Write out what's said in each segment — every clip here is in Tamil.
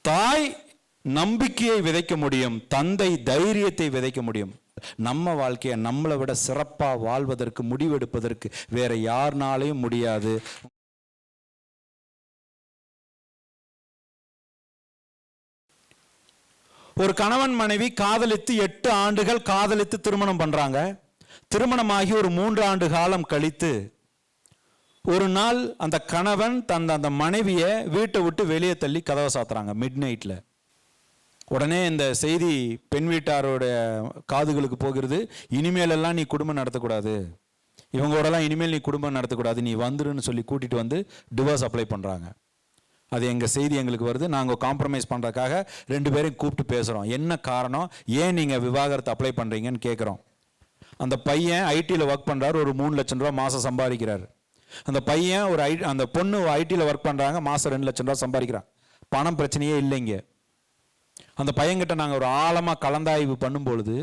தாய் நம்பிக்கையை விதைக்க முடியும், தந்தை தைரியத்தை விதைக்க முடியும். நம்ம வாழ்க்கையை நம்மளை விட சிறப்பாக வாழ்வதற்கு, முடிவெடுப்பதற்கு வேற யாருனாலையும் முடியாது. ஒரு கணவன் மனைவி காதலித்து 8 ஆண்டுகள் காதலித்து திருமணம் பண்றாங்க. திருமணமாகி ஒரு 3 ஆண்டு காலம் கழித்து ஒரு நாள் அந்த கணவன் அந்த மனைவியை வீட்டை விட்டு வெளியே தள்ளி கதவை சாத்துறாங்க மிட் நைட்ல. உடனே இந்த செய்தி பெண் வீட்டாரோட காதுகளுக்கு போகிறது. இனிமேல் எல்லாம் நீ குடும்பம் நடத்தக்கூடாது, இவங்களோடலாம் இனிமேல் நீ குடும்பம் நடத்தக்கூடாது, நீ வந்துருன்னு சொல்லி கூட்டிட்டு வந்து டிவோர்ஸ் அப்ளை பண்றாங்க. அது எங்கள் செய்தி எங்களுக்கு வருது. நாங்கள் காம்ப்ரமைஸ் பண்ணுறதுக்காக 2 பேரையும் கூப்பிட்டு பேசுகிறோம். என்ன காரணம், ஏன் நீங்கள் விவாகரத்து அப்ளை பண்ணுறீங்கன்னு கேட்குறோம். அந்த பையன் ஐடியில் ஒர்க் பண்ணுறாரு, ஒரு 3 லட்சம் ரூபா மாதம் சம்பாதிக்கிறார். அந்த பையன் அந்த பொண்ணு ஐடியில் ஒர்க் பண்ணுறாங்க, மாதம் 2 லட்சம் ரூபா சம்பாதிக்கிறான். பணம் பிரச்சனையே இல்லைங்க. அந்த பையன்கிட்ட நாங்கள் ஒரு ஆழமாக கலந்தாய்வு பண்ணும்பொழுது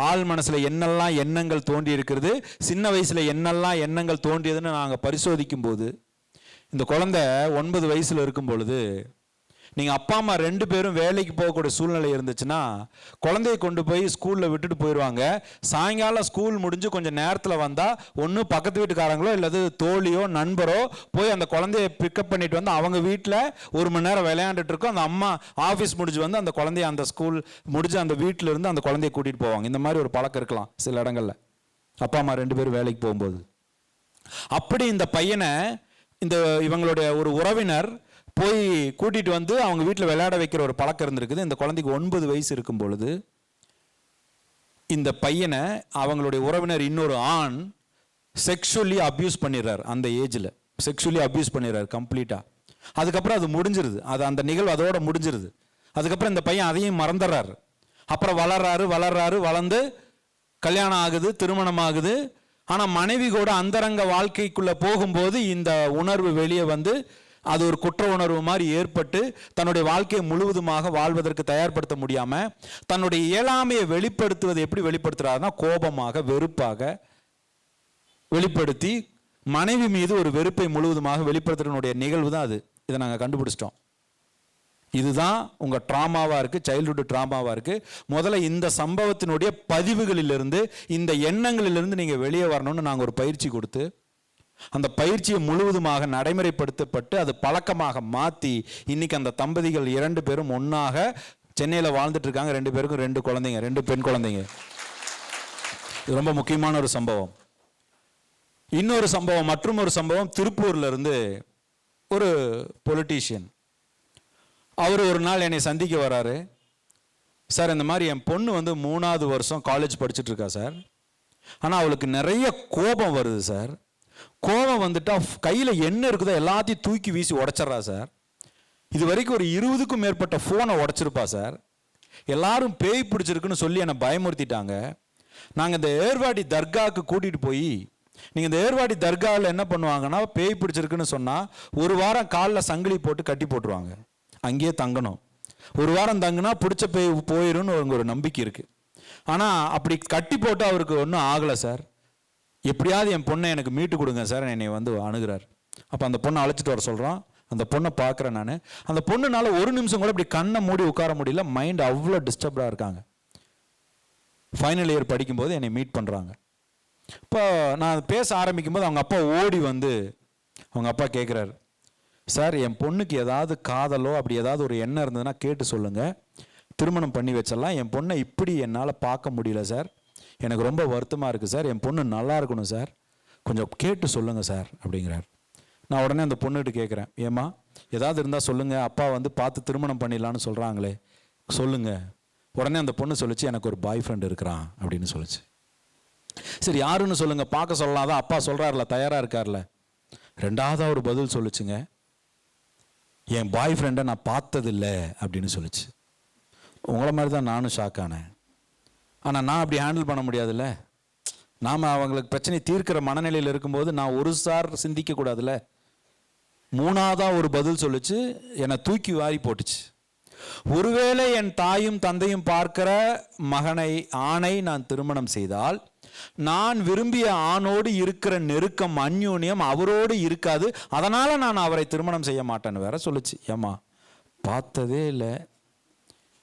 ஆள் மனசில் என்னெல்லாம் எண்ணங்கள் தோண்டி இருக்கிறது, சின்ன வயசில் என்னெல்லாம் எண்ணங்கள் தோன்றியதுன்னு நாங்கள் பரிசோதிக்கும் போது, இந்த குழந்தை 9 வயசுல இருக்கும் பொழுது நீங்கள் அப்பா அம்மா 2 பேரும் வேலைக்கு போகக்கூடிய சூழ்நிலை இருந்துச்சுன்னா குழந்தையை கொண்டு போய் ஸ்கூலில் விட்டுட்டு போயிடுவாங்க. சாயங்காலம் ஸ்கூல் முடிஞ்சு கொஞ்சம் நேரத்தில் வந்தால் ஒன்று பக்கத்து வீட்டுக்காரங்களோ இல்லது தோழியோ நண்பரோ போய் அந்த குழந்தைய பிக்கப் பண்ணிட்டு வந்து அவங்க வீட்டில் 1 மணி நேரம் விளையாண்டுட்டு இருக்கோம். அந்த அம்மா ஆஃபீஸ் முடிஞ்சு வந்து அந்த குழந்தைய அந்த ஸ்கூல் முடிஞ்சு அந்த வீட்டில் இருந்து அந்த குழந்தைய கூட்டிகிட்டு போவாங்க. இந்த மாதிரி ஒரு பழக்கம் இருக்கலாம் சில இடங்களில், அப்பா அம்மா 2 பேரும் வேலைக்கு போகும்போது. அப்படி இந்த பையனை இவங்களுடைய ஒரு உறவினர் போய் கூட்டிட்டு வந்து அவங்க வீட்டில் விளையாட வைக்கிற ஒரு பழக்கம் இருந்திருக்குது. இந்த குழந்தைக்கு 9 வயசு இருக்கும் பொழுது இந்த பையனை அவங்களுடைய உறவினர் இன்னொரு ஆண் செக்ஷுவலி அபியூஸ் பண்ணிடுறார். அந்த ஏஜில் செக்ஷுவலி அபியூஸ் பண்ணிடுறாரு கம்ப்ளீட்டாக. அதுக்கப்புறம் அது முடிஞ்சிருது, அந்த நிகழ்வு அதோட முடிஞ்சிருது. அதுக்கப்புறம் இந்த பையன் அதையும் மறந்துடுறாரு. அப்புறம் வளர்ந்து கல்யாணம் ஆகுது, திருமணம் ஆகுது. ஆனால் மனைவி கூட அந்தரங்க வாழ்க்கைக்குள்ளே போகும்போது இந்த உணர்வு வெளியே வந்து அது ஒரு குற்ற உணர்வு மாதிரி ஏற்பட்டு தன்னுடைய வாழ்க்கையை முழுவதுமாக வாழ்வதற்கு தயார்படுத்த முடியாமல் தன்னுடைய இயலாமையை வெளிப்படுத்துவது எப்படி வெளிப்படுத்துறாருன்னா கோபமாக, வெறுப்பாக வெளிப்படுத்தி மனைவி மீது ஒரு வெறுப்பை முழுவதுமாக வெளிப்படுத்துறனுடைய நிகழ்வு தான் அது. இதை நாங்கள் கண்டுபிடிச்சிட்டோம். இதுதான் உங்கள் ட்ராமாவாக இருக்குது, சைல்டுஹுட் ட்ராமாவாக இருக்குது. முதல்ல இந்த சம்பவத்தினுடைய பதிவுகளிலிருந்து, இந்த எண்ணங்களிலிருந்து நீங்கள் வெளியே வரணும்னு நாங்கள் ஒரு பயிற்சி கொடுத்து அந்த பயிற்சியை முழுவதுமாக நடைமுறைப்படுத்தப்பட்டு அது பழக்கமாக மாற்றி இன்னைக்கு அந்த தம்பதிகள் 2 பேரும் ஒன்றாக சென்னையில் வாழ்ந்துட்டு இருக்காங்க. 2 பேருக்கும் 2 குழந்தைங்க, 2 பெண் குழந்தைங்க. இது ரொம்ப முக்கியமான ஒரு சம்பவம். இன்னொரு சம்பவம், மற்றும் ஒரு சம்பவம், திருப்பூர்ல இருந்து ஒரு பொலிட்டீஷியன். அவர் ஒரு நாள் என்னை சந்திக்க வராரு. சார், இந்த மாதிரி என் பொண்ணு வந்து 3ஆவது வருஷம் காலேஜ் படிச்சுட்டு இருக்கா சார். ஆனால் அவளுக்கு நிறைய கோபம் வருது சார். கோபம் வந்துட்டா கையில் என்ன இருக்குதோ எல்லாத்தையும் தூக்கி வீசி உடைச்சிட்றா சார். இது வரைக்கும் ஒரு 20க்கும் மேற்பட்ட ஃபோனை உடைச்சிருப்பா சார். எல்லாரும் பேய் பிடிச்சிருக்குன்னு சொல்லி என்னை பயமுறுத்திட்டாங்க. நாங்கள் இந்த ஏர்வாடி தர்காவுக்கு கூட்டிகிட்டு போய், நீங்கள் இந்த ஏர்வாடி தர்காவில் என்ன பண்ணுவாங்கன்னா, பேய் பிடிச்சிருக்குன்னு சொன்னால் 1 வாரம் காலில் சங்கிலி போட்டு கட்டி போட்டுருவாங்க. அங்கேயே தங்கணும். 1 வாரம் தங்கினா பிடிச்ச பேய் போயிடும்னு ஒரு நம்பிக்கை இருக்குது. ஆனால் அப்படி கட்டி போட்டு அவருக்கு ஒன்றும் ஆகலை சார். எப்படியாவது என் பொண்ணை எனக்கு மீட்டு கொடுங்க சார் என்னை வந்து அணுகிறார். அப்போ அந்த பொண்ணை அழைச்சிட்டு வர சொல்கிறான். அந்த பொண்ணை பார்க்குறேன் நான். அந்த பொண்ணுனால 1 நிமிஷம் கூட இப்படி கண்ணை மூடி உட்கார முடியல. மைண்ட் அவ்வளோ டிஸ்டர்ப்டாக இருக்காங்க. ஃபைனல் இயர் படிக்கும்போது என்னை மீட் பண்ணுறாங்க. இப்போ நான் பேச ஆரம்பிக்கும் போது அவங்க அப்பா ஓடி வந்து அவங்க அப்பா கேட்குறாரு, சார் என் பொண்ணுக்கு ஏதாவது காதலோ அப்படி ஏதாவது ஒரு எண்ணம் இருந்ததுன்னா கேட்டு சொல்லுங்கள், திருமணம் பண்ணி வச்சிடலாம். என் பொண்ணை இப்படி என்னால் பார்க்க முடியல சார், எனக்கு ரொம்ப வருத்தமாக இருக்குது சார், என் பொண்ணு நல்லா இருக்கணும் சார், கொஞ்சம் கேட்டு சொல்லுங்கள் சார் அப்படிங்கிறார். நான் உடனே அந்த பொண்ணுகிட்ட கேட்குறேன், ஏம்மா ஏதாவது இருந்தால் சொல்லுங்கள், அப்பா வந்து பார்த்து திருமணம் பண்ணிடலான்னு சொல்கிறாங்களே சொல்லுங்கள். உடனே அந்த பொண்ணு சொல்லிச்சு, எனக்கு ஒரு பாய் ஃப்ரெண்ட் இருக்கிறான் அப்படின்னு சொல்லிச்சு. சரி யாருன்னு சொல்லுங்கள், பார்க்க சொல்லலாம், தான் அப்பா சொல்கிறார்ல, தயாராக இருக்கார்ல. 2வது ஒரு பதில் சொல்லிச்சுங்க, என் பாய் ஃப்ரெண்டை நான் பார்த்ததில்லை அப்படின்னு சொல்லிச்சு. உங்களை மாதிரி தான் நானும் ஷாக் ஆனேன். ஆனால் நான் அப்படி ஹேண்டில் பண்ண முடியாதுல்ல. நாம் அவங்களுக்கு பிரச்சனை தீர்க்கிற மனநிலையில் இருக்கும்போது நான் ஒரு சார் சிந்திக்கக்கூடாதுல்ல. 3ஆவதாக ஒரு பதில் சொல்லிச்சு, என்னை தூக்கி வாரி போட்டுச்சு. ஒருவேளை என் தாயும் தந்தையும் பார்க்கிற ஆணை நான் திருமணம் செய்தால் நான் விரும்பிய ஆணோடு இருக்கிற நெருக்கம், அந்யோன்யம் அவரோடு இருக்காது, அதனால நான் அவரை திருமணம் செய்ய மாட்டேன்னு வேற சொல்லுச்சு. ஏமா பார்த்ததே இல்லை,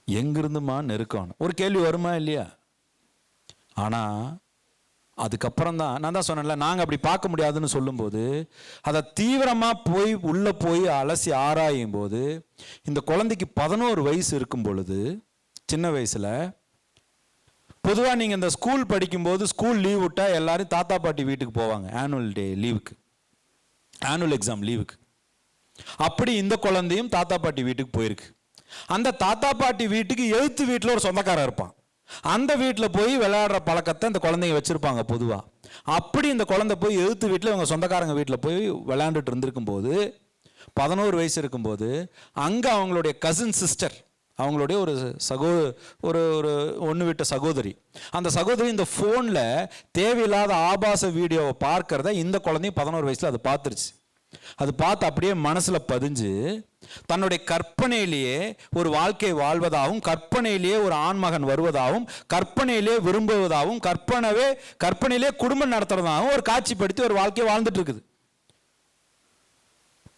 எங்கிருந்துமா நெருக்கம்? ஒரு கேள்வி வருமா இல்லையா? ஆனால் அதுக்கப்புறம் தான் நான் தான் சொன்னேன்ல, நாங்கள் அப்படி பார்க்க முடியாதுன்னு சொல்லும்போது அதை தீவிரமாக போய் உள்ளே போய் அலசி ஆராயும் போது இந்த குழந்தைக்கு 11 வயசு இருக்கும் பொழுது, சின்ன வயசில் பொதுவாக நீங்கள் இந்த ஸ்கூல் படிக்கும்போது ஸ்கூல் லீவ் விட்டால் எல்லாரும் தாத்தா பாட்டி வீட்டுக்கு போவாங்க, ஆனுவல் டே லீவுக்கு, ஆனுவல் எக்ஸாம் லீவுக்கு. அப்படி இந்த குழந்தையும் தாத்தா பாட்டி வீட்டுக்கு போயிருக்கு. அந்த தாத்தா பாட்டி வீட்டுக்கு எழுத்து வீட்டில் ஒரு சொந்தக்காரர் இருப்பான். அந்த வீட்டில் போய் விளையாடுற பழக்கத்தை இந்த குழந்தைங்க வச்சுருப்பாங்க பொதுவாக. அப்படி இந்த குழந்தை போய் எழுத்து வீட்டில் இவங்க சொந்தக்காரங்க வீட்டில் போய் விளையாண்டுட்டு இருந்திருக்கும் போது 11 வயசு இருக்கும்போது அங்கே அவங்களுடைய கசின் சிஸ்டர், அவங்களுடைய ஒரு ஒன்று விட்ட சகோதரி, அந்த சகோதரி இந்த ஃபோனில் தேவையில்லாத ஆபாச வீடியோவை பார்க்கறத இந்த குழந்தையும் 11 வயசில் அது பார்த்துருச்சு. அது பார்த்து அப்படியே மனசில் பதிஞ்சு தன்னுடைய கற்பனையிலேயே ஒரு வாழ்க்கை வாழ்வதாகவும், கற்பனையிலேயே ஒரு ஆண்மகன் வருவதாகவும், கற்பனையிலே விரும்புவதாகவும், கற்பனையிலே குடும்பம் நடத்துறதாகவும் ஒரு காட்சிப்படுத்தி ஒரு வாழ்க்கையை வாழ்ந்துட்டு இருக்குது.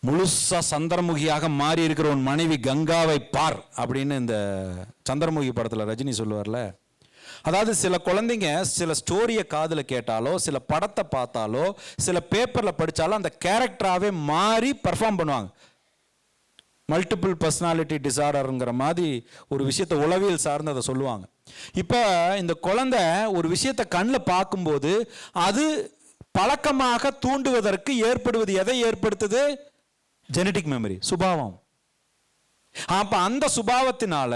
முழுசா சந்திரமுகியாக மாறி இருக்கிற உன் மனைவி கங்காவை பார் அப்படின்னு இந்த சந்திரமுகி படத்தில் ரஜினி சொல்லுவார்ல. அதாவது சில குழந்தைங்க சில ஸ்டோரியை காதில் கேட்டாலோ, சில படத்தை பார்த்தாலோ, சில பேப்பரில் படித்தாலோ அந்த கேரக்டராகவே மாறி பர்ஃபார்ம் பண்ணுவாங்க. மல்டிபிள் பர்சனாலிட்டி டிசார்டருங்கிற மாதிரி ஒரு விஷயத்தை உளவியல் சார்ந்து அதை சொல்லுவாங்க. இப்போ இந்த குழந்தை ஒரு விஷயத்தை கண்ணில் பார்க்கும்போது அது பழக்கமாக தூண்டுவதற்கு ஏற்படுவது எதை ஏற்படுத்துது? ஜெனடிக் மெமரி, சுபாவம். அப்போ அந்த சுபாவத்தினால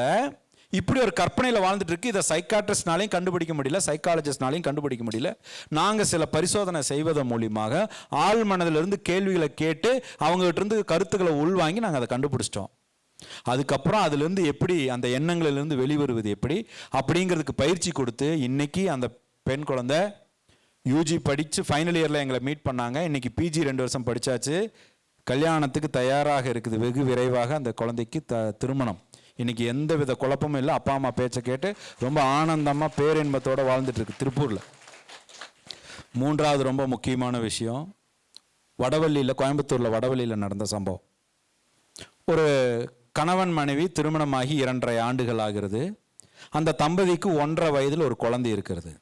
இப்படி ஒரு கற்பனையில் வாழ்ந்துட்டு இருக்கு. இதை சைக்காட்ரிஸ்ட்னாலையும் கண்டுபிடிக்க முடியல, சைக்காலஜிஸ்ட்னாலையும் கண்டுபிடிக்க முடியல. நாங்கள் சில பரிசோதனை செய்வதன் மூலியமாக ஆள் மனதிலிருந்து கேள்விகளை கேட்டு அவங்ககிட்ட இருந்து கருத்துக்களை உள்வாங்கி நாங்கள் அதை கண்டுபிடிச்சிட்டோம். அதுக்கப்புறம் அதுலேருந்து எப்படி அந்த எண்ணங்களிலிருந்து வெளிவருவது எப்படி அப்படிங்கிறதுக்கு பயிற்சி கொடுத்து இன்னைக்கு அந்த பெண் குழந்தை யூஜி படித்து ஃபைனல் இயரில் எங்களை மீட் பண்ணாங்க. இன்னைக்கு பிஜி 2 வருஷம் படித்தாச்சு, கல்யாணத்துக்கு தயாராக இருக்குது. வெகு விரைவாக அந்த குழந்தைக்கு திருமணம். இன்னைக்கு எந்த வித குழப்பமும் இல்லை. அப்பா அம்மா பேச்சை கேட்டு ரொம்ப ஆனந்தமாக பேரின்பத்தோடு வாழ்ந்துட்டு இருக்கு திருப்பூரில். 3வது ரொம்ப முக்கியமான விஷயம், வடவள்ளியில், கோயம்புத்தூரில் வடவள்ளியில் நடந்த சம்பவம். ஒரு கணவன் மனைவி திருமணமாகி 2.5 ஆண்டுகள் ஆகிறது. அந்த தம்பதிக்கு 1.5 வயதில் ஒரு குழந்தை இருக்கிறது.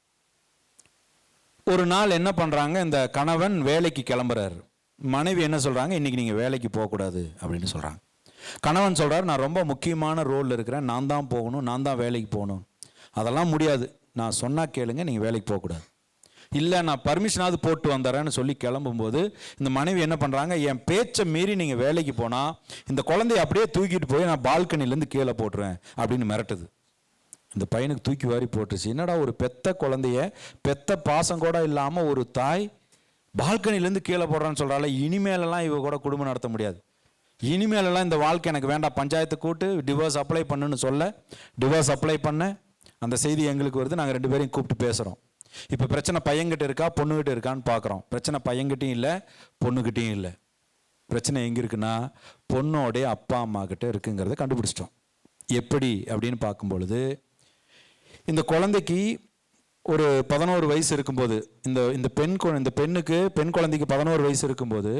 ஒரு நாள் என்ன பண்ணுறாங்க, இந்த கணவன் வேலைக்கு கிளம்புறாரு. மனைவி என்ன சொல்கிறாங்க, இன்றைக்கி நீங்கள் வேலைக்கு போகக்கூடாது அப்படின்னு சொல்கிறாங்க. கணவன் சொல்கிறார், நான் ரொம்ப முக்கியமான ரோலில் இருக்கிறேன், நான் தான் போகணும், நான் தான் வேலைக்கு போகணும். அதெல்லாம் முடியாது, நான் சொன்னால் கேளுங்க, நீங்கள் வேலைக்கு போகக்கூடாது. இல்லை நான் பர்மிஷனாவது போட்டு வந்துடுறேன்னு சொல்லி கிளம்பும்போது இந்த மனைவி என்ன பண்ணுறாங்க, என் பேச்சை மீறி நீங்கள் வேலைக்கு போனால் இந்த குழந்தைய அப்படியே தூக்கிட்டு போய் நான் பால்கனிலேருந்து கீழே போட்டுருவேன் அப்படின்னு மிரட்டுது. இந்த பையனுக்கு தூக்கி வாரி போட்டுருச்சு. என்னடா ஒரு பெத்த குழந்தைய பெத்த பாசம் கூட இல்லாமல் ஒரு தாய் பால்கனிலேருந்து கீழே போடுறான்னு சொல்கிறாள். இனிமேலெல்லாம் இவ கூட குடும்பம் நடத்த முடியாது, இனிமேலெல்லாம் இந்த வாழ்க்கை எனக்கு வேண்டாம், பஞ்சாயத்து கூட்டு டிவோர்ஸ் அப்ளை பண்ணுன்னு சொல்ல டிவோர்ஸ் அப்ளை பண்ண அந்த செய்தி எங்களுக்கு வருது. நாங்கள் 2 பேரையும் கூப்பிட்டு பேசுகிறோம். இப்போ பிரச்சனை பையன்கிட்ட இருக்கா பொண்ணுகிட்ட இருக்கான்னு பார்க்குறோம். பிரச்சனை பையன்கிட்டையும் இல்லை பொண்ணுக்கிட்டையும் இல்லை. பிரச்சனை எங்கே இருக்குன்னா பொண்ணோடைய அப்பா அம்மா கிட்ட இருக்குங்கிறத கண்டுபிடிச்சிட்டோம். எப்படி அப்படின்னு பார்க்கும்பொழுது இந்த குழந்தைக்கு ஒரு 11 வயசு இருக்கும்போது, இந்த பெண்ணுக்கு பெண் குழந்தைக்கு 11 வயசு இருக்கும்போது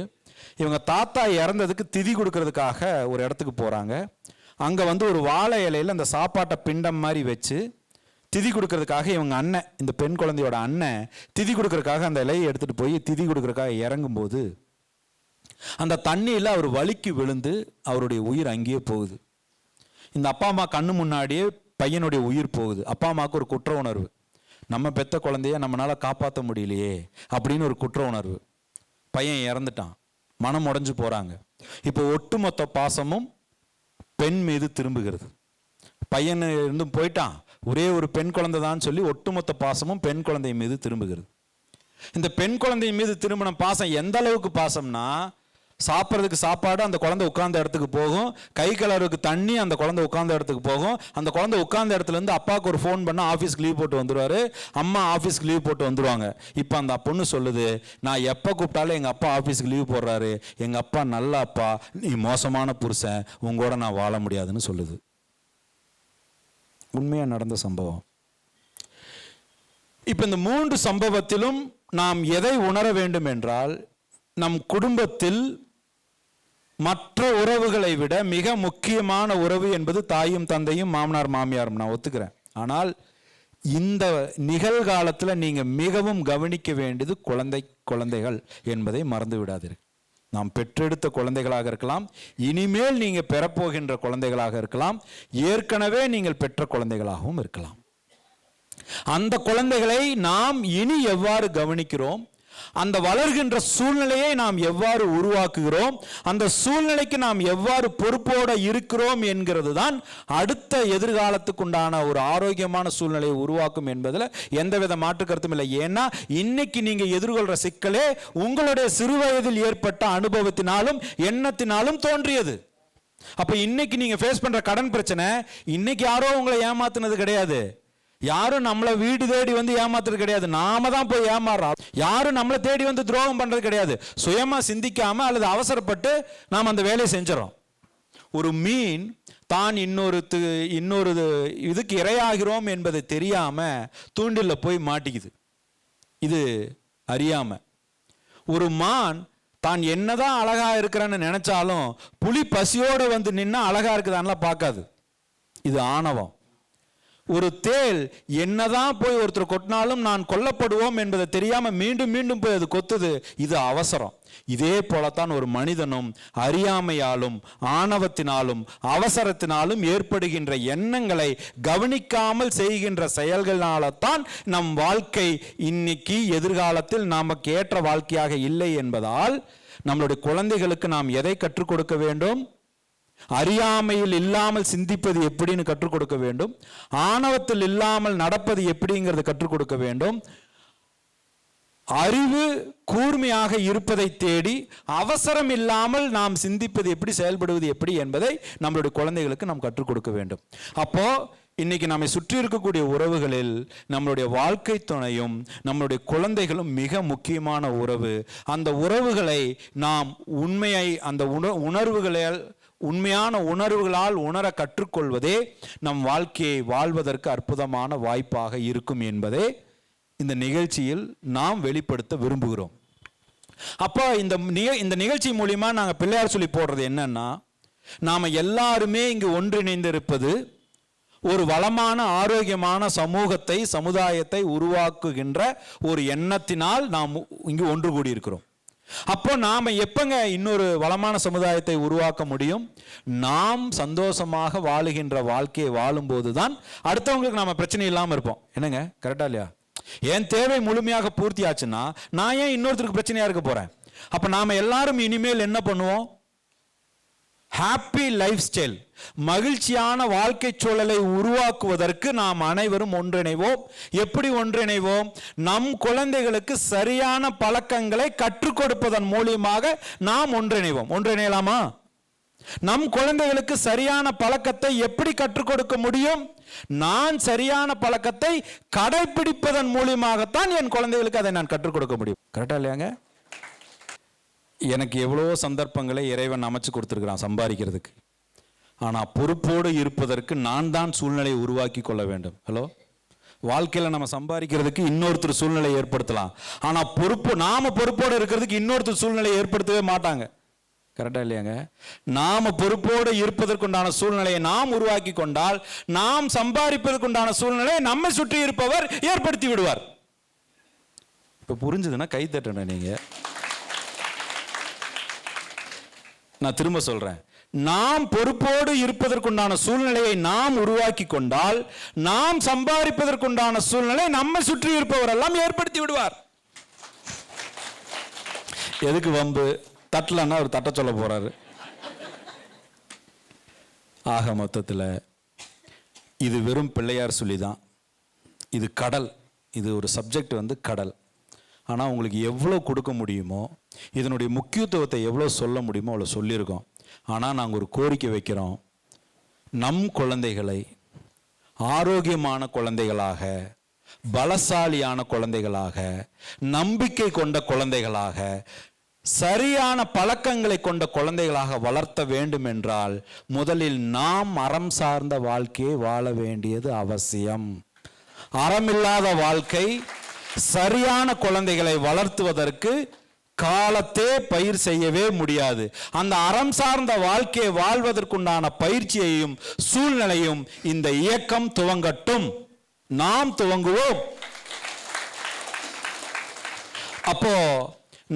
இவங்க தாத்தா இறந்ததுக்கு திதி கொடுக்கறதுக்காக ஒரு இடத்துக்கு போகிறாங்க. அங்கே ஒரு வாழை இலையில் அந்த சாப்பாட்டை பிண்டம் மாதிரி வச்சு திதி கொடுக்கறதுக்காக இவங்க அண்ணன், இந்த பெண் குழந்தையோட அண்ணன் திதி கொடுக்கறதுக்காக அந்த இலையை எடுத்துகிட்டு போய் திதி கொடுக்கறதுக்காக இறங்கும்போது அந்த தண்ணியில் அவர் வலிக்கு விழுந்து அவருடைய உயிர் அங்கேயே போகுது. இந்த அப்பா அம்மா கண்ணு முன்னாடியே பையனுடைய உயிர் போகுது. அப்பா அம்மாவுக்கு ஒரு குற்ற உணர்வு, நம்ம பெத்த குழந்தைய நம்மளால் காப்பாற்ற முடியலையே அப்படின்னு ஒரு குற்ற உணர்வு. பையன் இறந்துட்டான், மனம் உடைஞ்சு போகிறாங்க. இப்போ ஒட்டுமொத்த பாசமும் பெண் மீது திரும்புகிறது. பையன் இருந்தும் போயிட்டான், ஒரே ஒரு பெண் குழந்தை தான் சொல்லி ஒட்டுமொத்த பாசமும் பெண் குழந்தை மீது திரும்புகிறது. இந்த பெண் குழந்தை மீது திரும்பின பாசம் எந்த அளவுக்கு பாசம்னா, சாப்பிட்றதுக்கு சாப்பாடு அந்த குழந்தை உட்கார்ந்த இடத்துக்கு போகும், கை கலருக்கு தண்ணி அந்த குழந்தை உட்கார்ந்த இடத்துக்கு போகும். அந்த குழந்தை உட்கார்ந்த இடத்துலேருந்து அப்பாவுக்கு ஒரு ஃபோன் பண்ணால் ஆஃபீஸ்க்கு லீவ் போட்டு வந்துடுவார், அம்மா ஆஃபீஸ்க்கு லீவ் போட்டு வந்துடுவாங்க. இப்போ அந்த பொண்ணு சொல்லுது, நான் எப்போ கூப்பிட்டாலும் எங்கள் அப்பா ஆஃபீஸ்க்கு லீவ் போடுறாரு, எங்கள் அப்பா நல்ல அப்பா, நீ மோசமான புருஷன், உங்களோட நான் வாழ முடியாதுன்னு சொல்லுது. உண்மையாக நடந்த சம்பவம். இப்போ இந்த 3 சம்பவத்திலும் நாம் எதை உணர வேண்டும் என்றால், நம் குடும்பத்தில் மற்ற உறவுகளை விட மிக முக்கியமான உறவு என்பது தாயும் தந்தையும் மாமனார் மாமியாரும், நான் ஒத்துக்கிறேன். ஆனால் இந்த நிகழ்காலத்தில் நீங்க மிகவும் கவனிக்க வேண்டியது குழந்தைகள் என்பதை மறந்து விடாதீர்கள். நாம் பெற்றெடுத்த குழந்தைகளாக இருக்கலாம், இனிமேல் நீங்க பெறப்போகின்ற குழந்தைகளாக இருக்கலாம், ஏற்கனவே நீங்கள் பெற்ற குழந்தைகளாகவும் இருக்கலாம். அந்த குழந்தைகளை நாம் இனி எவ்வாறு கவனிக்கிறோம், அந்த வளர்கின்ற சூழ்நிலையை நாம் எவ்வாறு உருவாக்குகிறோம், அந்த சூழ்நிலைக்கு நாம் எவ்வாறு பொறுப்போடு இருக்கிறோம் என்கிறது தான் அடுத்த எதிர்காலத்துக்குண்டான ஒரு ஆரோக்கியமான சூழ்நிலையை உருவாக்கும் என்பதில் எந்தவித மாற்று கருத்தும் இல்லை. ஏன்னா இன்னைக்கு நீங்க எதிர்கொள்ற சிக்கலே உங்களுடைய சிறு வயதில் ஏற்பட்ட அனுபவத்தினாலும் எண்ணத்தினாலும் தோன்றியது. அப்ப இன்னைக்கு நீங்க ஃபேஸ் பண்ற கடன் பிரச்சனை இன்னைக்கு யாரோ உங்களை ஏமாத்துனது கிடையாது, யாரும் நம்மளை வீடு தேடி வந்து ஏமாத்துறது கிடையாது, நாம தான் போய் ஏமாறுறோம். யாரும் நம்மளை தேடி வந்து துரோகம் பண்றது கிடையாது, சுயமா சிந்திக்காம அல்லது அவசரப்பட்டு நாம் அந்த வேலையை செஞ்சிடறோம். ஒரு மீன் தான் இன்னொரு இதுக்கு இரையாகிறோம் என்பதை தெரியாம தூண்டில போய் மாட்டிக்குது, இது அறியாம. ஒரு மான் தான் என்னதான் அழகா இருக்கிறான்னு நினைச்சாலும் புலி பசியோட வந்து நின்னா அழகா இருக்குதான்லாம் பார்க்காது, இது ஆணவம். ஒரு தேள் என்னதான் போய் ஒருத்தர் கொட்டினாலும் நான் கொல்லப்படுவோம் என்பதை தெரியாம மீண்டும் மீண்டும் போய் அது கொத்துது, இது அவசரம். இதே போலத்தான் ஒரு மனிதனும் அறியாமையாலும் ஆணவத்தினாலும் அவசரத்தினாலும் ஏற்படுகின்ற எண்ணங்களை கவனிக்காமல் செய்கின்ற செயல்களால்தான் நம் வாழ்க்கை இன்னைக்கு எதிர்காலத்தில் நமக்கு ஏற்ற வாழ்க்கையாக இல்லை என்பதால் நம்மளுடைய குழந்தைகளுக்கு நாம் எதை கற்றுக் கொடுக்க வேண்டும்? அறியாமையில் இல்லாமல் சிந்திப்பது எப்படின்னு கற்றுக் கொடுக்க வேண்டும், ஆணவத்தில் இல்லாமல் நடப்பது எப்படிங்கிறது கற்றுக் கொடுக்க வேண்டும், அறிவு கூர்மையாக இருப்பதை தேடி அவசரம் இல்லாமல் நாம் சிந்திப்பது எப்படி, செயல்படுவது எப்படி என்பதை நம்மளுடைய குழந்தைகளுக்கு நாம் கற்றுக் கொடுக்க வேண்டும். அப்போ இன்னைக்கு நம்மை சுற்றி இருக்கக்கூடிய உறவுகளில் நம்மளுடைய வாழ்க்கை துணையும் நம்மளுடைய குழந்தைகளும் மிக முக்கியமான உறவு. அந்த உறவுகளை நாம் அந்த உண்மையான உணர்வுகளால் உணர கற்றுக்கொள்வதே நம் வாழ்க்கையை வாழ்வதற்கு அற்புதமான வாய்ப்பாக இருக்கும் என்பதே இந்த நிகழ்ச்சியில் நாம் வெளிப்படுத்த விரும்புகிறோம். அப்போ இந்த நிகழ்ச்சி மூலியமா நாங்கள் பிள்ளையார் சொல்லி போடுறது என்னன்னா, நாம எல்லாருமே இங்கு ஒன்றிணைந்திருப்பது ஒரு வளமான ஆரோக்கியமான சமூகத்தை சமுதாயத்தை உருவாக்குகின்ற ஒரு எண்ணத்தினால் நாம் இங்கு ஒன்று கூடியிருக்கிறோம். அப்போ நாம எப்பங்க இன்னொரு வளமான சமுதாயத்தை உருவாக்க முடியும்? நாம் சந்தோஷமாக வாழுகின்ற வாழ்க்கையை வாழும் போதுதான் அடுத்தவங்களுக்கு நாம பிரச்சனை இல்லாம இருப்போம். என்னங்க, கரெக்டா இல்லையா? என் தேவை முழுமையாக பூர்த்தி ஆச்சுன்னா நான் ஏன் இன்னொருத்தருக்கு பிரச்சனையா இருக்க போறேன்? அப்ப நாம எல்லாரும் இனிமேல் என்ன பண்ணுவோம்? ஹாப்பி லைஃப் ஸ்டைல், மகிழ்ச்சியான வாழ்க்கை சூழலை உருவாக்குவதற்கு நாம் அனைவரும் ஒன்றிணைவோம். எப்படி ஒன்றிணைவோம்? நம் குழந்தைகளுக்கு சரியான பழக்கங்களை கற்றுக் கொடுப்பதன் மூலியமாக நாம் ஒன்றிணைவோம். ஒன்றிணையலாமா? நம் குழந்தைகளுக்கு சரியான பழக்கத்தை எப்படி கற்றுக் கொடுக்க முடியும்? நான் சரியான பழக்கத்தை கடைபிடிப்பதன் மூலியமாகத்தான் என் குழந்தைகளுக்கு அதை நான் கற்றுக் கொடுக்க முடியும். கரெக்டா இல்லையாங்க? எனக்கு எவ்வளோ சந்தர்ப்பங்களை இறைவன் அமைச்சு கொடுத்துருக்கிறான் சம்பாதிக்கிறதுக்கு. ஆனால் பொறுப்போடு இருப்பதற்கு நான் தான் சூழ்நிலையை உருவாக்கி கொள்ள வேண்டும். ஹலோ, வாழ்க்கையில் நம்ம சம்பாதிக்கிறதுக்கு இன்னொருத்தர் சூழ்நிலை ஏற்படுத்தலாம், ஆனால் நாம பொறுப்போடு இருக்கிறதுக்கு இன்னொருத்தர் சூழ்நிலையை ஏற்படுத்தவே மாட்டாங்க. கரெக்டா இல்லையாங்க? நாம பொறுப்போடு இருப்பதற்குண்டான சூழ்நிலையை நாம் உருவாக்கி கொண்டால் நாம் சம்பாதிப்பதற்குண்டான சூழ்நிலையை நம்மை சுற்றி இருப்பவர் ஏற்படுத்தி விடுவார். இப்போ புரிஞ்சுதுன்னா கை தட்டணும் நீங்க. நான் திரும்ப சொல்றேன், நாம் பொறுப்போடு இருப்பதற்குண்டான சூழ்நிலையை நாம் உருவாக்கி கொண்டால் நாம் சம்பாதிப்பதற்குண்டான சூழ்நிலை நம்மை சுற்றி இருப்பவரெல்லாம் ஏற்படுத்தி விடுவார். எதுக்கு வம்பு? தட்டலன்னா அவர் தட்ட சொல்ல போறாரு. ஆக மொத்தத்தில் இது வெறும் பிள்ளையார் சொல்லிதான். இது கடல், இது ஒரு சப்ஜெக்ட் கடல். ஆனால் உங்களுக்கு எவ்வளோ கொடுக்க முடியுமோ, இதனுடைய முக்கியத்துவத்தை எவ்வளோ சொல்ல முடியுமோ அவ்வளோ சொல்லியிருக்கோம். ஆனால் நாங்கள் ஒரு கோரிக்கை வைக்கிறோம், நம் குழந்தைகளை ஆரோக்கியமான குழந்தைகளாக, பலசாலியான குழந்தைகளாக, நம்பிக்கை கொண்ட குழந்தைகளாக, சரியான பழக்கங்களை கொண்ட குழந்தைகளாக வளர்த்த வேண்டும் என்றால் முதலில் நாம் அறம் சார்ந்த வாழ்க்கையை வாழ வேண்டியது அவசியம். அறமில்லாத வாழ்க்கை சரியான குழந்தைகளை வளர்த்துவதற்கு காலத்தே பயிர் செய்யவே முடியாது. அந்த அறம் சார்ந்த வாழ்க்கையை வாழ்வதற்குண்டான பயிற்சியையும் சூழ்நிலையும் இந்த இயக்கம் துவங்கட்டும், நாம் துவங்குவோம். அப்போ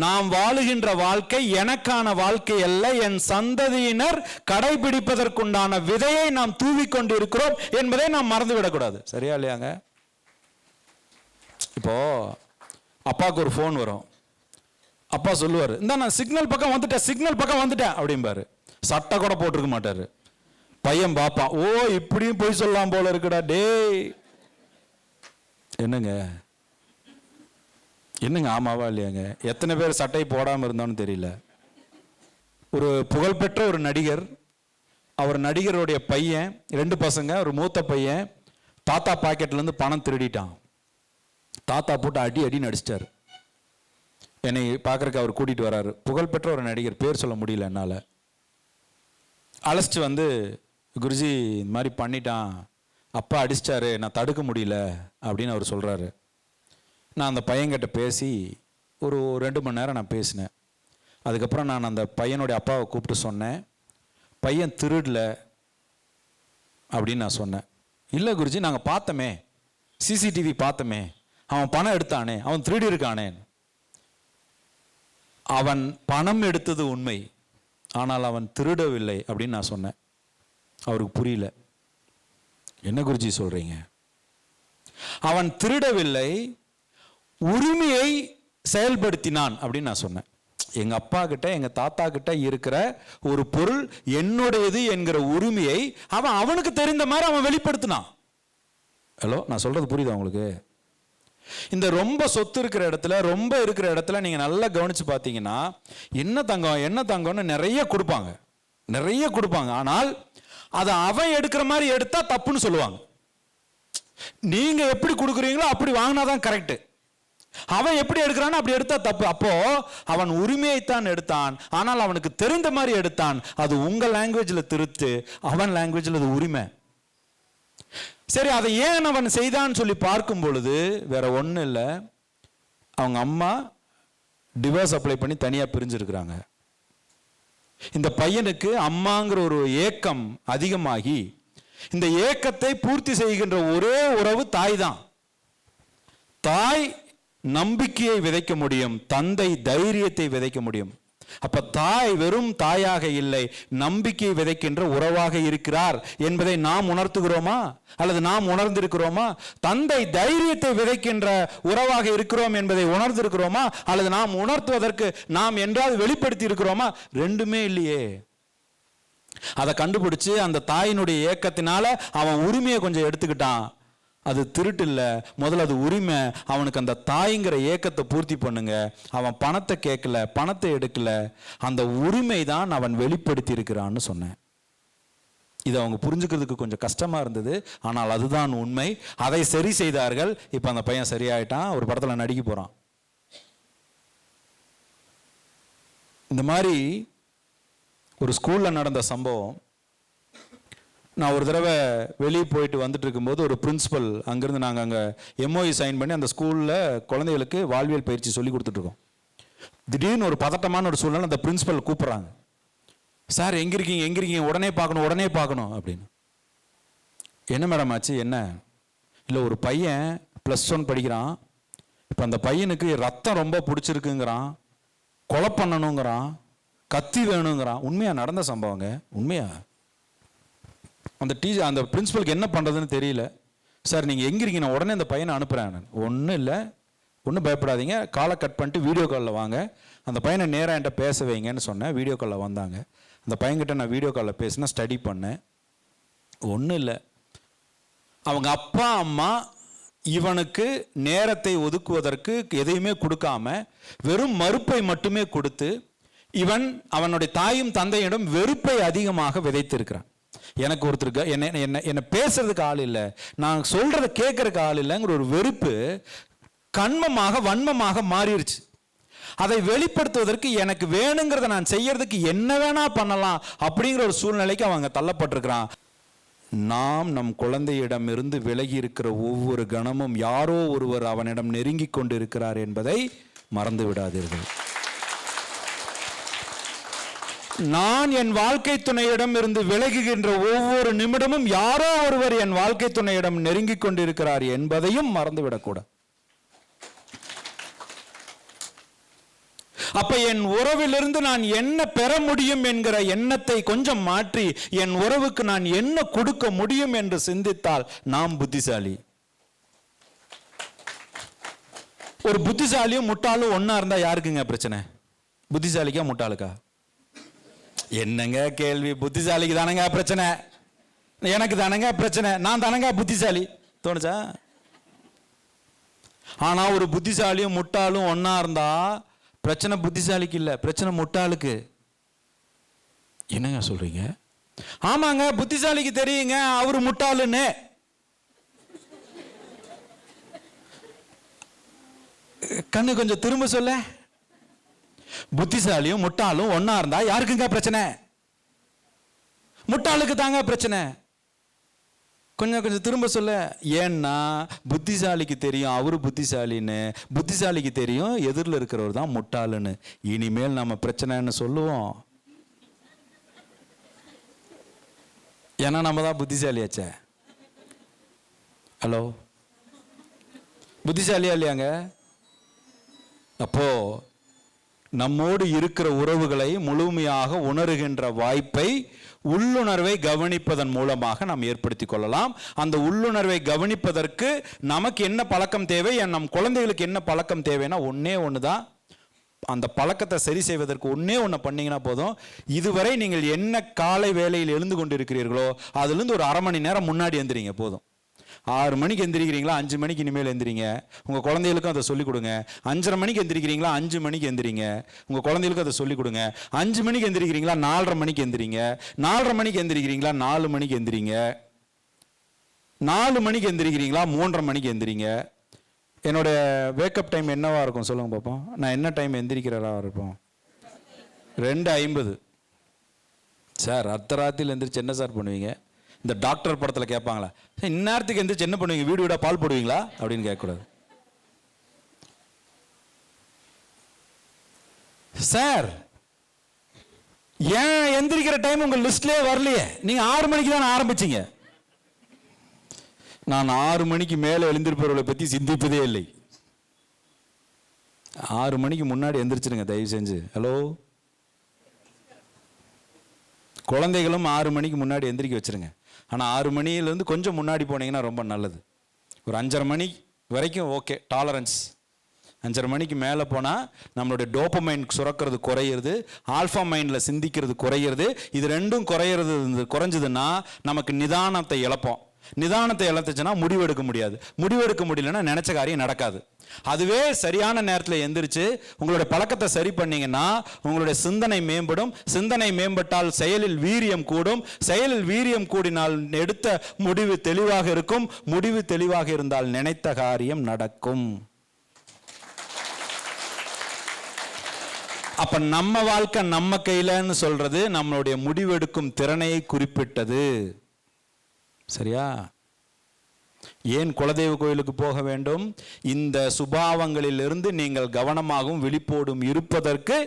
நாம் வாழுகின்ற வாழ்க்கை எனக்கான வாழ்க்கை அல்ல, என் சந்ததியினர் கடைபிடிப்பதற்குண்டான விதையை நாம் தூவிக்கொண்டு இருக்கிறோம் என்பதை நாம் மறந்துவிடக்கூடாது. சரியா இல்லையாங்க? இப்போ அப்பாவுக்கு ஒரு ஃபோன் வரும். அப்பா சொல்லுவார், இந்த நான் சிக்னல் பக்கம் வந்துட்டேன் அப்படிம்பாரு. சட்டை கூட போட்டிருக்க மாட்டாரு. பையன் பாப்பான், ஓ இப்படியும் போய் சொல்லலாம் போல இருக்குடா டேய். என்னங்க ஆமாவா இல்லையாங்க? எத்தனை பேர் சட்டை போடாமல் இருந்தான்னு தெரியல. ஒரு புகழ்பெற்ற ஒரு நடிகர், அவர் நடிகருடைய பையன், 2 பசங்க, ஒரு மூத்த பையன் தாத்தா பாக்கெட்லேருந்து பணம் திருடிட்டான். தாத்தா போட்டு அடின்னு அடிச்சிட்டாரு. என்னை பார்க்கறக்கு அவர் கூட்டிகிட்டு வராரு. புகழ்பெற்ற ஒரு நடிகர், பேர் சொல்ல முடியல என்னால். அழைச்சிட்டு வந்து, குருஜி இந்த மாதிரி பண்ணிட்டான், அப்பா அடிச்சிட்டாரு, நான் தடுக்க முடியல அப்படின்னு அவர் சொல்கிறாரு. நான் அந்த பையன்கிட்ட பேசி ஒரு 2 மணி நேரம் நான் பேசினேன். அதுக்கப்புறம் நான் அந்த பையனுடைய அப்பாவை கூப்பிட்டு சொன்னேன், பையன் திருடல அப்படின்னு நான் சொன்னேன். இல்லை குருஜி, நாங்கள் பார்த்தோமே, சிசிடிவி பார்த்தோமே, அவன் பணம் எடுத்தானே, அவன் திருடி இருக்கானே. அவன் பணம் எடுத்தது உண்மை, ஆனால் அவன் திருடவில்லை அப்படின்னு நான் சொன்னேன். அவருக்கு புரியல. என்ன குருஜி சொல்றீங்க? அவன் திருடவில்லை, உரிமையை செயல்படுத்தினான் அப்படின்னு நான் சொன்னேன். எங்க அப்பா கிட்ட, எங்க தாத்தா கிட்ட இருக்கிற ஒரு பொருள் என்னுடையது என்கிற உரிமையை அவன் அவனுக்கு தெரிந்த மாதிரி அவன் வெளிப்படுத்தினான். ஹலோ, நான் சொல்றது புரியுதா உங்களுக்கு? இந்த ரொம்ப சொத்து இருக்கிற இடத்துல, ரொம்ப இருக்கிற இடத்துல நீங்க நல்லா கவனிச்சு பார்த்தீங்கன்னா, என்ன தங்கம்னு நிறைய கொடுப்பாங்க. ஆனால் அதை அவன் எடுக்கிற மாதிரி எடுத்தா தப்புன்னு சொல்லுவாங்க. நீங்க எப்படி கொடுக்குறீங்களோ அப்படி வாங்கினாதான் கரெக்ட். அவன் எப்படி எடுக்கிறான்னு அப்படி எடுத்தா தப்பு. அப்போ அவன் உரிமையைத்தான் எடுத்தான், ஆனால் அவனுக்கு தெரிந்த மாதிரி எடுத்தான். அது உங்க லாங்குவேஜ்ல திருத்து, அவன் லாங்குவேஜ்ல அது உரிமை. சரி, அதை ஏன் அவன் செய்தான்னு சொல்லி பார்க்கும் பொழுது வேற ஒன்றும் இல்லை. அவங்க அம்மா டிவோர்ஸ் அப்ளை பண்ணி தனியாக பிரிஞ்சிருக்கிறாங்க. இந்த பையனுக்கு அம்மாங்கிற ஒரு ஏக்கம் அதிகமாகி, இந்த ஏக்கத்தை பூர்த்தி செய்கின்ற ஒரே உறவு தாய் தான். தாய் நம்பிக்கையை விதைக்க முடியும், தந்தை தைரியத்தை விதைக்க முடியும். அப்ப தாய் வெறும் தாயாக இல்லை, நம்பிக்கையை விதைக்கின்ற உறவாக இருக்கிறார் என்பதை நாம் உணர்த்துகிறோமா அல்லது நாம் உணர்ந்திருக்கிறோமா? தந்தை தைரியத்தை விதைக்கின்ற உறவாக இருக்கிறோம் என்பதை உணர்ந்திருக்கிறோமா அல்லது நாம் உணர்த்துவதற்கு நாம் என்றால் வெளிப்படுத்தி இருக்கிறோமா? ரெண்டுமே இல்லையே. அதை கண்டுபிடிச்சு அந்த தாயினுடைய ஏக்கத்தினால அவன் உரிமையை கொஞ்சம் எடுத்துக்கிட்டான். அது திருட்டு இல்லை, முதல்ல அது உரிமை. அவனுக்கு அந்த தாய்ங்கிற ஏக்கத்தை பூர்த்தி பண்ணுங்க. அவன் பணத்தை கேட்கல, பணத்தை எடுக்கல, அந்த உரிமை தான் அவன் வெளிப்படுத்தி இருக்கிறான்னு சொன்னேன். இது அவங்க புரிஞ்சுக்கிறதுக்கு கொஞ்சம் கஷ்டமா இருந்தது, ஆனால் அதுதான் உண்மை. அதை சரி செய்தார்கள். இப்போ அந்த பையன் சரியாயிட்டான், ஒரு படத்தில் நடிக்க போறான். இந்த மாதிரி ஒரு ஸ்கூல்ல நடந்த சம்பவம். நான் ஒரு தடவை வெளியே போயிட்டு வந்துட்டு இருக்கும்போது ஒரு பிரின்சிபல், அங்கேருந்து நாங்கள் அங்கே எம்ஓஇ சைன் பண்ணி அந்த ஸ்கூலில் குழந்தைகளுக்கு வாழ்வியல் பயிற்சி சொல்லி கொடுத்துட்ருக்கோம். திடீர்னு ஒரு பதட்டமான ஒரு சூழ்நிலை, அந்த பிரின்சிபல் கூப்பிட்றாங்க. சார் எங்கே இருக்கீங்க, உடனே பார்க்கணும் அப்படின்னு. என்ன மேடம் ஆச்சு, என்ன? இல்லை, ஒரு பையன் +1 படிக்கிறான். இப்போ அந்த பையனுக்கு ரத்தம் ரொம்ப பிடிச்சிருக்குங்கிறான், கொலை பண்ணணுங்கிறான், கத்தி வேணுங்கிறான். உண்மையா நடந்த சம்பவங்க, உண்மையா. அந்த பிரின்சிபலுக்கு என்ன பண்ணுறதுன்னு தெரியல. சார் நீங்கள் எங்கே இருக்கீங்க, நான் உடனே அந்த பையனை அனுப்புகிறேன். ஒன்றும் இல்லை, ஒன்றும் பயப்படாதீங்க, காலை கட் பண்ணிட்டு வீடியோ காலில் வாங்க, அந்த பையனை நேராக என்கிட்ட பேச வைங்கன்னு சொன்னேன். வீடியோ காலில் வந்தாங்க. அந்த பையன்கிட்ட நான் வீடியோ காலில் பேசினேன், ஸ்டடி பண்ணேன். ஒன்றும் இல்லை, அவங்க அப்பா அம்மா இவனுக்கு நேரத்தை ஒதுக்குவதற்கு எதையுமே கொடுக்காம வெறும் மறுப்பை மட்டுமே கொடுத்து, இவன் அவனுடைய தாயும் தந்தையிடம் வெறுப்பை அதிகமாக விதைத்திருக்கிறான். எனக்கு ஒருத்தருக்கு என்ன பேசுறதுக்கு ஆள் இல்லை, நான் சொல்றதை கேட்கறதுக்கு ஆள் இல்லைங்கிற ஒரு வெறுப்பு கண்மமாக வன்மமாக மாறிடுச்சு. அதை வெளிப்படுத்துவதற்கு எனக்கு வேணுங்கிறத நான் செய்யறதுக்கு என்ன வேணா பண்ணலாம் அப்படிங்கிற ஒரு சூழ்நிலைக்கு அவங்க தள்ளப்பட்டிருக்கிறான். நாம் நம் குழந்தையிடம் இருந்து விலகி இருக்கிற ஒவ்வொரு கணமும் யாரோ ஒருவர் அவனிடம் நெருங்கி கொண்டு இருக்கிறார் என்பதை மறந்து விடாதீர்கள். நான் என் வாழ்க்கை துணையிடம் இருந்து விலகுகின்ற ஒவ்வொரு நிமிடமும் யாரோ ஒருவர் என் வாழ்க்கை துணையிடம் நெருங்கிக் கொண்டிருக்கிறார் என்பதையும் மறந்துவிடக்கூடாது. அப்ப என் உறவிலிருந்து நான் என்ன பெற முடியும் என்கிற எண்ணத்தை கொஞ்சம் மாற்றி என் உறவுக்கு நான் என்ன கொடுக்க முடியும் என்று சிந்தித்தால் நாம் புத்திசாலி. ஒரு புத்திசாலியும் முட்டாளும் ஒன்னா இருந்தா யாருக்குங்க பிரச்சனை? புத்திசாலிக்கா முட்டாளுக்கா? என்னங்க கேள்வி? புத்திசாலிக்கு தானங்க பிரச்சனை, எனக்கு தானங்க பிரச்சனை, நான் தானங்க புத்திசாலி தோணுச்சா? ஆனா ஒரு புத்திசாலியும் முட்டாளும் ஒன்னா இருந்தா பிரச்சனை புத்திசாலிக்கு இல்ல, பிரச்சனை முட்டாளுக்கு. என்னங்க சொல்றீங்க? ஆமாங்க, புத்திசாலிக்கு தெரியுங்க அவரு முட்டாளுன்னு. கண்ணு கொஞ்சம் திரும்ப சொல்ல. புத்திசாலியும் முட்டாளும் ஒன்னா இருந்தா யாருக்குங்க பிரச்சனை? முட்டாளுக்கு தாங்க பிரச்சனை. கொஞ்சம் திரும்ப சொல்ல. ஏன்னா புத்திசாலிக்கு தெரியும் அவரு புத்திசாலின்னு, புத்திசாலிக்கு தெரியும் எதிரில் இருக்கிறவர் தான் முட்டாளுன்னு. இனிமேல் நம்ம பிரச்சனைன்னு சொல்லுவோம், ஏன்னா நம்ம தான் புத்திசாலியாச்சே. ஹலோ, புத்திசாலியா இல்லையாங்க? அப்போ நம்மோடு இருக்கிற உறவுகளை முழுமையாக உணர்கின்ற வாய்ப்பை, உள்ளுணர்வை கவனிப்பதன் மூலமாக நாம் ஏற்படுத்திக் கொள்ளலாம். அந்த உள்ளுணர்வை கவனிப்பதற்கு நமக்கு என்ன பழக்கம் தேவை, நம் குழந்தைகளுக்கு என்ன பழக்கம் தேவைன்னா ஒன்னே ஒண்ணுதான். அந்த பழக்கத்தை சரி செய்வதற்கு ஒன்னே ஒன்று பண்ணீங்கன்னா போதும். இதுவரை நீங்கள் என்ன காலை வேளையில் எழுந்து கொண்டு இருக்கிறீர்களோ அதுலேருந்து ஒரு அரை மணி நேரம் முன்னாடி எந்திரிங்க போதும். 6 மணிக்கு எந்திரிக்கிறீங்களா, 5 மணிக்கு இனிமேல் எந்திரிங்க. உங்கள் குழந்தைகளுக்கும் அதை சொல்லிக் கொடுங்க. 5:30 மணிக்கு எந்திரிக்கிறீங்களா, 5 மணிக்கு எந்திரிங்க. உங்கள் குழந்தைகளுக்கும் அதை சொல்லிக் கொடுங்க. 5 மணிக்கு எந்திரிக்கிறீங்களா, 4:30 மணிக்கு எந்திரிங்க. 4:30 மணிக்கு எந்திரிக்கிறீங்களா, 4 மணிக்கு எந்திரிங்க. 4 மணிக்கு எந்திரிக்கிறீங்களா, 3:30 மணிக்கு எந்திரிங்க. என்னோட வேக்கப் டைம் என்னவா இருக்கும் சொல்லுங்க பார்ப்போம். நான் என்ன டைம் எந்திரிக்கிறதா இருப்போம்? 2:50. சார் அர்த்தராத்திரியில் எந்திரிச்சு என்ன சார் பண்ணுவீங்க? இந்த டாக்டர் படத்தில் கேட்பாங்களா, இந்நேரத்துக்கு எந்திரிச்சு என்ன பண்ணுவீங்க, வீடு வீடா பால் போடுவீங்களா அப்படின்னு கேட்கக்கூடாது. சார் ஏன் எந்திரிக்கிற டைம் உங்க லிஸ்ட்லயே வரலையே, நீங்க 6 மணிக்கு தான் ஆரம்பிச்சீங்க. நான் 6 மணிக்கு மேலே எழுந்திருப்பவர்களை பற்றி சிந்திப்பதே இல்லை. 6 மணிக்கு முன்னாடி எந்திரிச்சிருங்க தயவு செஞ்சு. ஹலோ, குழந்தைகளும் 6 மணிக்கு முன்னாடி எந்திரிக்க வச்சிருங்க. ஆனால் 6 மணிலேருந்து கொஞ்சம் முன்னாடி போனீங்கன்னா ரொம்ப நல்லது. ஒரு 5:30 மணி வரைக்கும் ஓகே, டாலரன்ஸ். 5:30 மணிக்கு மேலே போனால் நம்மளுடைய டோபமைன் சுரக்கிறது குறையிறது, ஆல்ஃபா மைண்டில் சிந்திக்கிறது குறையிறது. இது ரெண்டும் குறைஞ்சதுன்னா நமக்கு நிதானத்தை இழப்போம். நிதானத்தை இழந்துச்சுன்னா முடிவெடுக்க முடியாது. முடிவெடுக்க முடியலன்னா நினைச்ச காரியம் நடக்காது. அதுவே சரியான நேரத்தில் எந்திரிச்சு உங்களுடைய பழக்கத்தை சரி பண்ணீங்கன்னா உங்களுடைய சிந்தனை மேம்படும். சிந்தனை மேம்பட்டால் செயலில் வீரியம் கூடும். செயலில் வீரியம் கூடினால் எடுத்த முடிவு தெளிவாக இருக்கும். முடிவு தெளிவாக இருந்தால் நினைத்த காரியம் நடக்கும். அப்ப நம்ம வாழ்க்கை நம்ம கையிலன்னு சொல்றது நம்மளுடைய முடிவெடுக்கும் திறனை குறிப்பிட்டது. சரியா? ஏன் குலதெய்வ கோயிலுக்கு போக வேண்டும்? இந்த சுபாவங்களிலிருந்து நீங்கள் கவனமாகவும் விழிப்போடும் இருப்பதற்கு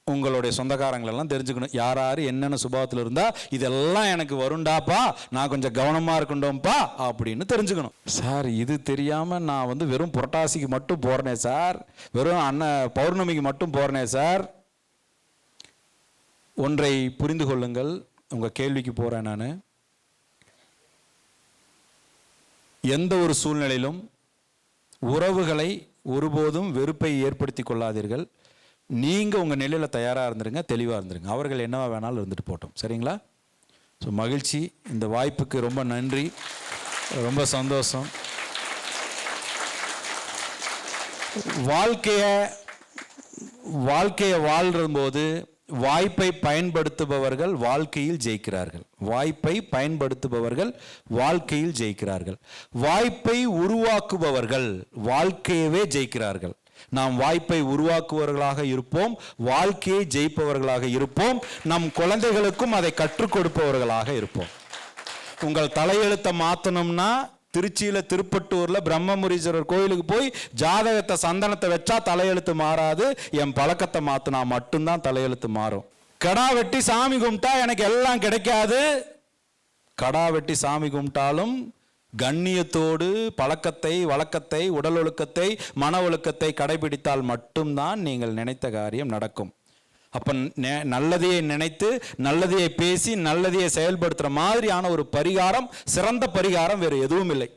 உங்களுடைய சொந்தக்காரங்களெல்லாம் தெரிஞ்சுக்கணும். யார் யார் என்னென்ன சுபாவத்தில் இருந்தா இதெல்லாம் எனக்கு வருண்டாப்பா, நான் கொஞ்சம் கவனமா இருக்கணும்ப்பா அப்படின்னு தெரிஞ்சுக்கணும். சார் இது தெரியாம நான் வெறும் புரட்டாசிக்கு மட்டும் போறேனே சார், வெறும் பௌர்ணமிக்கு மட்டும் போறேனே சார். ஒன்றை புரிந்து கொள்ளுங்கள். உங்க கேள்விக்கு போறேன் நான். எந்த ஒரு சூழ்நிலையிலும் உறவுகளை ஒருபோதும் வெறுப்பை ஏற்படுத்தி கொள்ளாதீர்கள். நீங்க உங்க நிலையில தயாரா இருந்துருங்க, தெளிவா இருந்துருங்க. அவர்கள் என்னவா வேணாலும் இருந்துட்டு போட்டோம். சரிங்களா? ஸோ மகிழ்ச்சி. இந்த வாய்ப்புக்கு ரொம்ப நன்றி, ரொம்ப சந்தோஷம். வாழ்க்கையை வாழ்ற போது வாய்ப்பை பயன்படுத்துபவர்கள் வாழ்க்கையில் ஜெயிக்கிறார்கள். வாய்ப்பை பயன்படுத்துபவர்கள் வாழ்க்கையில் ஜெயிக்கிறார்கள். வாய்ப்பை உருவாக்குபவர்கள் வாழ்க்கையவே ஜெயிக்கிறார்கள். நாம் வாய்ப்பை உருவாக்குவவர்களாக இருப்போம், வாழ்க்கையை ஜெயிப்பவர்களாக இருப்போம். நம் குழந்தைகளுக்கும் அதை கற்றுக் கொடுப்பவர்களாக இருப்போம். உங்கள் தலையெழுத்தை மாற்றணும்னா திருச்சியில திருப்பட்டூர்ல பிரம்மமுரீஸ்வரர் கோயிலுக்கு போய் ஜாதகத்தை சந்தனத்தை வச்சா தலையெழுத்து மாறாது. என் பழக்கத்தை மாத்தினா மட்டும்தான் தலையெழுத்து மாறும். கடா வெட்டி சாமி கும்பிட்டா எனக்கு எல்லாம் கிடைக்காது. கடா வெட்டி சாமி கும்பிட்டாலும் கண்ணியத்தோடு பழக்கத்தை, வழக்கத்தை, உடல் ஒழுக்கத்தை, மன ஒழுக்கத்தை கடைபிடித்தால் மட்டும்தான் நீங்கள் நினைத்த காரியம் நடக்கும். அப்ப நல்லதையே நினைத்து, நல்லதையே பேசி, நல்லதையே செயல்படுத்துற மாதிரியான ஒரு பரிகாரம், சிறந்த பரிகாரம் வேறு எதுவும் இல்லை.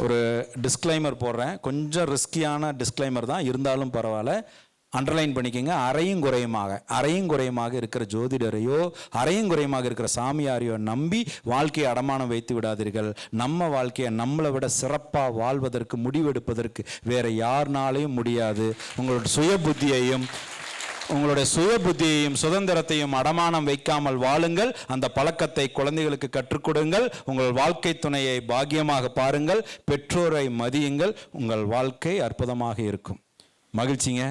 ஒரு டிஸ்க்ளைமர் போடுறேன், கொஞ்சம் ரிஸ்கியான டிஸ்க்ளைமர் தான், இருந்தாலும் பரவாயில்ல, அண்டர்லைன் பண்ணிக்கோங்க. அரையும் குறையுமாக இருக்கிற ஜோதிடரையோ அரையும் குறையுமாக இருக்கிற சாமியாரையோ நம்பி வாழ்க்கையை அடமானம் வைத்து விடாதீர்கள். நம்ம வாழ்க்கையை நம்மளை விட சிறப்பாக வாழ்வதற்கு, முடிவெடுப்பதற்கு வேற யாருனாலையும் முடியாது. உங்களுடைய சுய புத்தியையும் சுதந்திரத்தையும் அடமானம் வைக்காமல் வாழுங்கள். அந்த பழக்கத்தை குழந்தைகளுக்கு கற்றுக் கொடுங்கள். உங்கள் வாழ்க்கை துணையை பாக்கியமாக பாருங்கள். பெற்றோரை மதியுங்கள். உங்கள் வாழ்க்கை அற்புதமாக இருக்கும். மகிழ்ச்சிங்க.